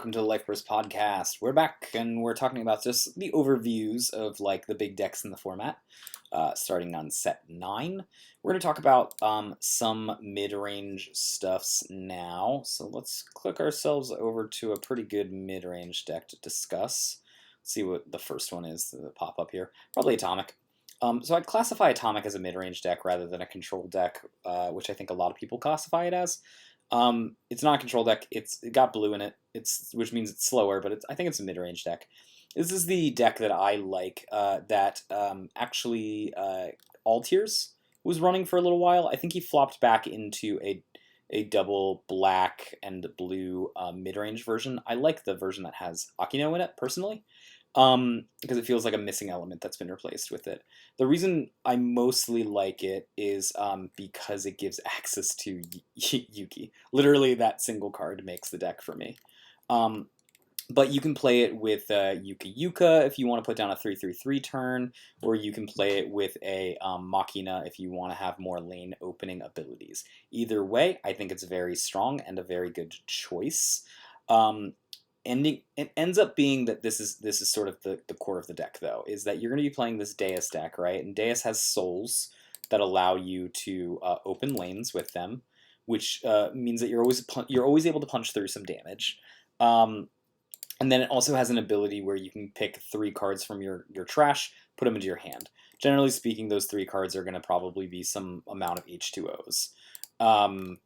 Welcome to the Life Burst podcast. We're back and we're talking about just the overviews of like the big decks in the format. Starting on set 9, we're going to talk about some mid-range stuffs now. So let's click ourselves over to a pretty good mid-range deck to discuss. Let's see what the first one is that pop up here. Probably Atomic. So I'd classify Atomic as a mid-range deck rather than a control deck, which I think a lot of people classify it as. It's not a control deck. It got blue in it. Which means it's slower, but I think it's a mid-range deck. This is the deck that I like. Actually Altiers was running for a little while. I think he flopped back into a double black and blue mid-range version. I like the version that has Akino in it personally. Because it feels like a missing element that's been replaced with it. The reason I mostly like it is because it gives access to Yuki. Literally, that single card makes the deck for me. But you can play it with Yuka Yuka if you want to put down a 3/3/3 turn, or you can play it with a Machina if you want to have more lane opening abilities. Either way, I think it's very strong and a very good choice. It ends up being that this is sort of the core of the deck, though, is that you're going to be playing this Deus deck, right? And Deus has souls that allow you to open lanes with them, which means that you're always able to punch through some damage. And then it also has an ability where you can pick 3 cards from your trash, put them into your hand. Generally speaking, those 3 cards are going to probably be some amount of H2Os.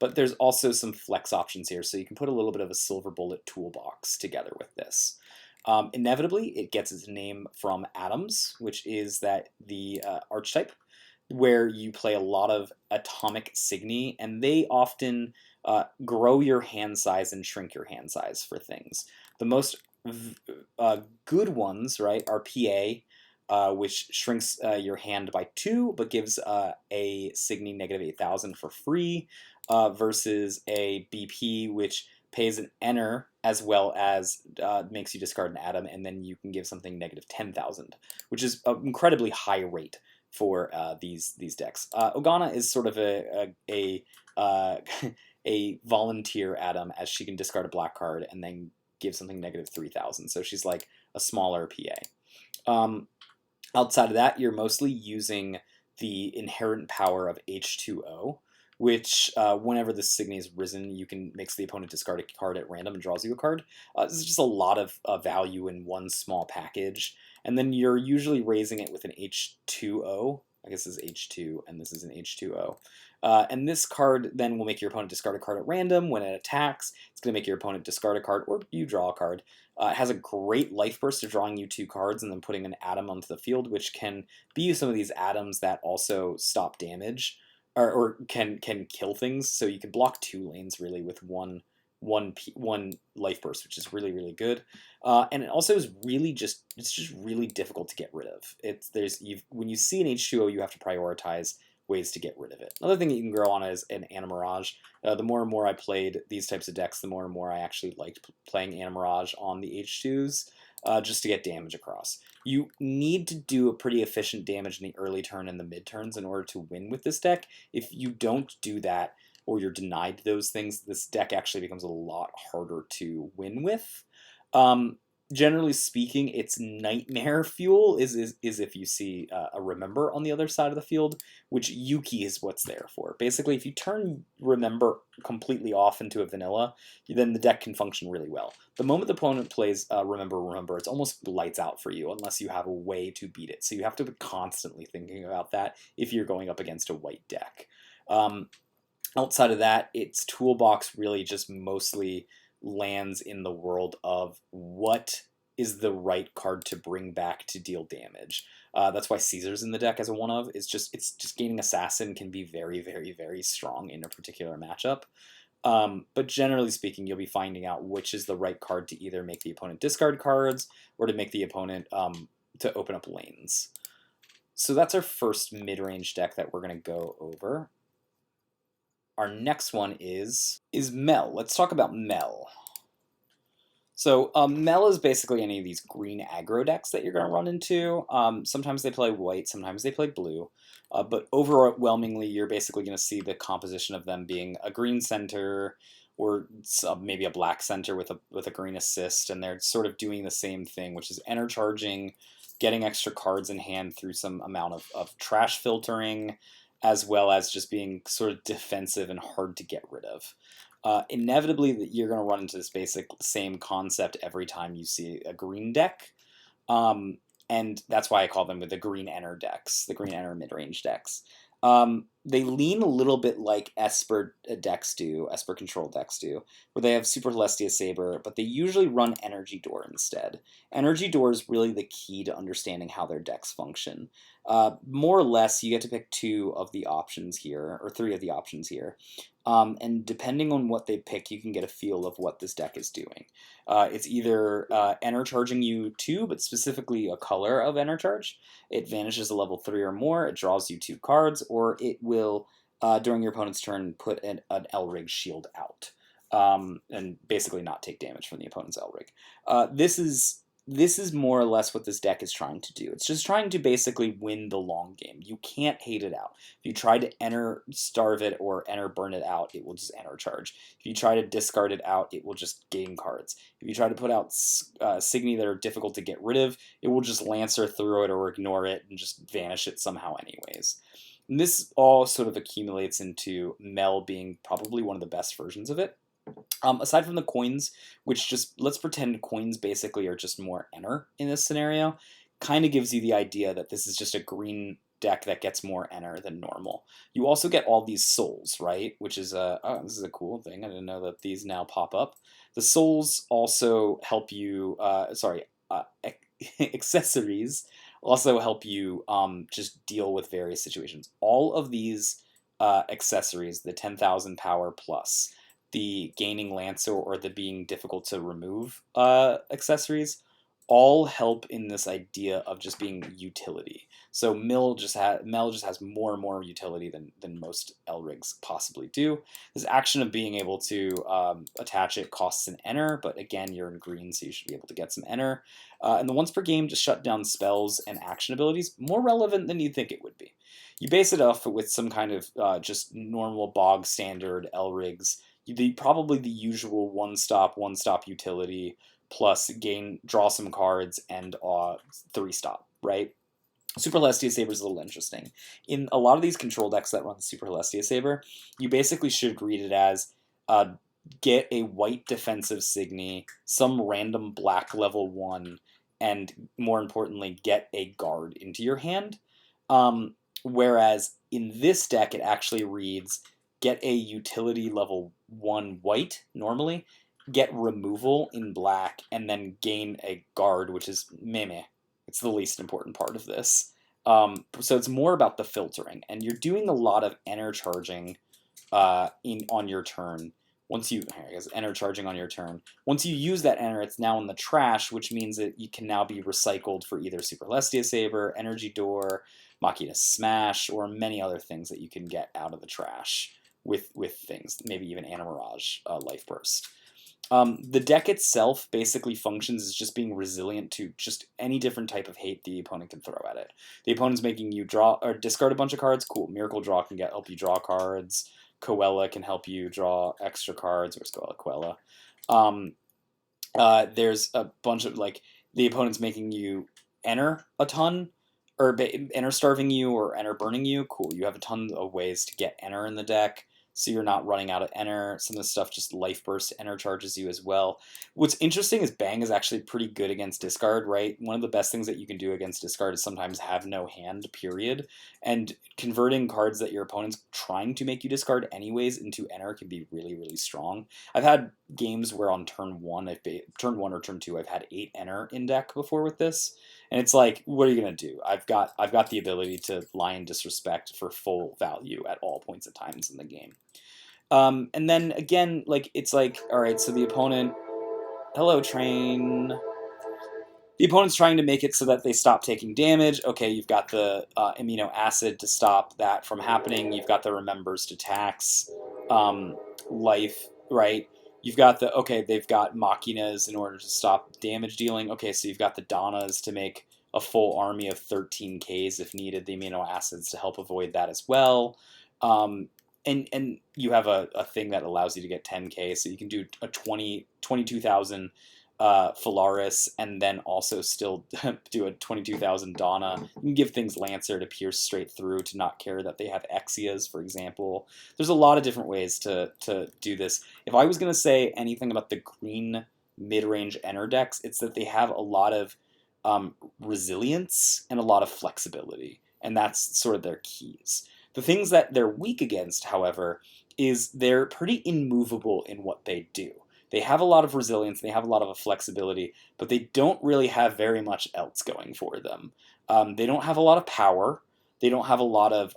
But there's also some flex options here, so you can put a little bit of a silver bullet toolbox together with this. Inevitably, it gets its name from Atoms, which is the archetype, where you play a lot of atomic Signy, and they often grow your hand size and shrink your hand size for things. The most good ones, right, are PA, which shrinks your hand by 2, but gives a Signy -8,000 for free, versus a BP, which pays an Enter as well as makes you discard an Atom, and then you can give something -10,000, which is an incredibly high rate for these decks. Ogana is sort of a volunteer Atom, as she can discard a black card and then give something -3,000. So she's like a smaller PA. Outside of that, you're mostly using the inherent power of H2O, which whenever the Signy is risen, you can makes the opponent discard a card at random and draws you a card. This is just a lot of value in one small package. And then you're usually raising it with an H2O. I guess this is H2, and this is an H2O. And this card then will make your opponent discard a card at random. When it attacks, it's going to make your opponent discard a card, or you draw a card. It has a great life burst of drawing you 2 cards and then putting an Atom onto the field, which can be some of these Atoms that also stop damage, or can kill things. So you can block 2 lanes really with one life burst, which is really, really good. And it also is it's just really difficult to get rid of. When you see an H2O, you have to prioritize ways to get rid of it. Another thing that you can grow on is an Animirage. The more and more I played these types of decks, the more and more I actually liked playing Animirage on the H2s, just to get damage across. You need to do a pretty efficient damage in the early turn and the mid turns in order to win with this deck. If you don't do that, or you're denied those things, this deck actually becomes a lot harder to win with. Generally speaking, its nightmare fuel is if you see a Remember on the other side of the field, which Yuki is what's there for. Basically, if you turn Remember completely off into a vanilla, then the deck can function really well. The moment the opponent plays Remember, it's almost lights out for you unless you have a way to beat it. So you have to be constantly thinking about that if you're going up against a white deck. Outside of that, its toolbox really just mostly lands in the world of what is the right card to bring back to deal damage. That's why Caesar's in the deck as a one-of. It's just gaining Assassin can be very, very, very strong in a particular matchup. But generally speaking, you'll be finding out which is the right card to either make the opponent discard cards or to make the opponent to open up lanes. So that's our first mid-range deck that we're going to go over. Our next one is Mel. Let's talk about Mel. So Mel is basically any of these green aggro decks that you're going to run into. Sometimes they play white, sometimes they play blue. But overwhelmingly, you're basically going to see the composition of them being a green center or maybe a black center with a green assist, and they're sort of doing the same thing, which is enter charging, getting extra cards in hand through some amount of trash filtering, as well as just being sort of defensive and hard to get rid of. Inevitably, you're going to run into this basic same concept every time you see a green deck. And that's why I call them the green enter decks, the green enter mid-range decks. They lean a little bit like Esper decks do, Esper control decks do, where they have Super Celestia Saber, but they usually run Energy Door instead. Energy Door is really the key to understanding how their decks function. More or less, you get to pick 2 of the options here, or 3 of the options here. And depending on what they pick, you can get a feel of what this deck is doing. It's either enter charging you 2, but specifically a color of enter charge. It vanishes a level 3 or more, it draws you 2 cards, or it will, during your opponent's turn, put an Elrig shield out. And basically not take damage from the opponent's Elrig. This is more or less what this deck is trying to do. It's just trying to basically win the long game. You can't hate it out. If you try to enter starve it or enter burn it out, it will just enter charge. If you try to discard it out, it will just gain cards. If you try to put out Signy that are difficult to get rid of, it will just Lancer through it or ignore it and just vanish it somehow anyways. And this all sort of accumulates into Mel being probably one of the best versions of it. Aside from the coins, which just, let's pretend coins basically are just more enter in this scenario, kind of gives you the idea that this is just a green deck that gets more enter than normal. You also get all these souls, right? Which is this is a cool thing. I didn't know that these now pop up. The souls also help you, accessories also help you just deal with various situations. All of these accessories, the 10,000 power plus, the gaining Lancer or the being difficult to remove accessories, all help in this idea of just being utility. So Mel just has more and more utility than most Elrigs possibly do. This action of being able to attach it costs an enter, but again, you're in green, so you should be able to get some enter. And the once per game to shut down spells and action abilities, more relevant than you'd think it would be. You base it off with some kind of just normal bog standard Elrigs, probably the usual one stop utility, plus draw some cards, and 3-stop, right? Super Celestia Saber is a little interesting. In a lot of these control decks that run Super Celestia Saber, you basically should read it as get a white defensive Signy, some random black level 1, and more importantly, get a guard into your hand. Whereas in this deck, it actually reads get a utility level 1 white, normally, get removal in black, and then gain a guard, which is meme. It's the least important part of this. So it's more about the filtering, and you're doing a lot of enter charging on your turn. Enter charging on your turn. Once you use that enter, it's now in the trash, which means that you can now be recycled for either Super Celestia Saber, Energy Door, Machina Smash, or many other things that you can get out of the trash with things, maybe even Anna Mirage Life Burst. The deck itself basically functions as just being resilient to just any different type of hate the opponent can throw at it. The opponent's making you draw or discard a bunch of cards. Cool. Miracle Draw can help you draw cards. Coella can help you draw extra cards. Where's Coella? There's a bunch of, like, the opponent's making you enter a ton, or enter starving you or enter burning you. Cool. You have a ton of ways to get enter in the deck, so you're not running out of enter. Some of the stuff just life burst enter charges you as well. What's interesting is Bang is actually pretty good against discard, right? One of the best things that you can do against discard is sometimes have no hand, period. And converting cards that your opponent's trying to make you discard anyways into enter can be really, really strong. I've had games where on turn 1 or turn 2, I've had 8 enter in deck before with this. And it's like, what are you going to do? I've got the ability to lie in disrespect for full value at all points of times in the game. And then again, like, it's like, all right, so the opponent, hello train. The opponent's trying to make it so that they stop taking damage. Okay, you've got the amino acid to stop that from happening. You've got the remembers to tax life, right? You've got they've got Machinas in order to stop damage dealing. Okay, so you've got the Donnas to make a full army of 13Ks if needed, the amino acids to help avoid that as well. and you have a thing that allows you to get 10k, so you can do a 22,000 Phalaris, and then also still do a 22,000 Donna. You can give things Lancer to pierce straight through, to not care that they have Exias, for example. There's a lot of different ways to do this. If I was going to say anything about the green mid-range Enter decks, it's that they have a lot of resilience and a lot of flexibility, and that's sort of their keys. The things that they're weak against, however, is they're pretty immovable in what they do. They have a lot of resilience, they have a lot of flexibility, but they don't really have very much else going for them. They don't have a lot of power. They don't have a lot of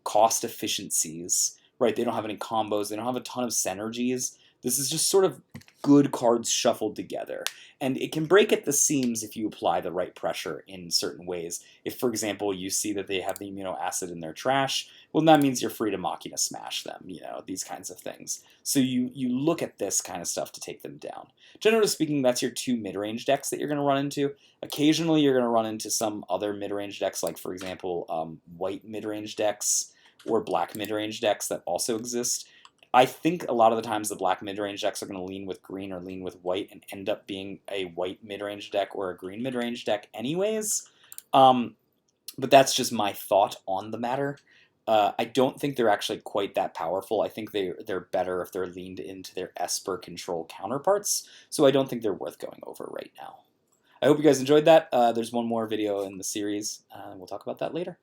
cost efficiencies, right? They don't have any combos. They don't have a ton of synergies. This is just sort of good cards shuffled together. And it can break at the seams if you apply the right pressure in certain ways. If, for example, you see that they have the Immuno Acid in their trash, well, that means you're free to Machina Smash them, these kinds of things. So you look at this kind of stuff to take them down. Generally speaking, that's your two mid-range decks that you're going to run into. Occasionally, you're going to run into some other mid-range decks, like, for example, white mid-range decks or black mid-range decks that also exist. I think a lot of the times the black mid-range decks are going to lean with green or lean with white and end up being a white mid-range deck or a green mid-range deck anyways. But that's just my thought on the matter. I don't think they're actually quite that powerful. I think they're better if they're leaned into their Esper control counterparts, so I don't think they're worth going over right now. I hope you guys enjoyed that. There's one more video in the series, and we'll talk about that later.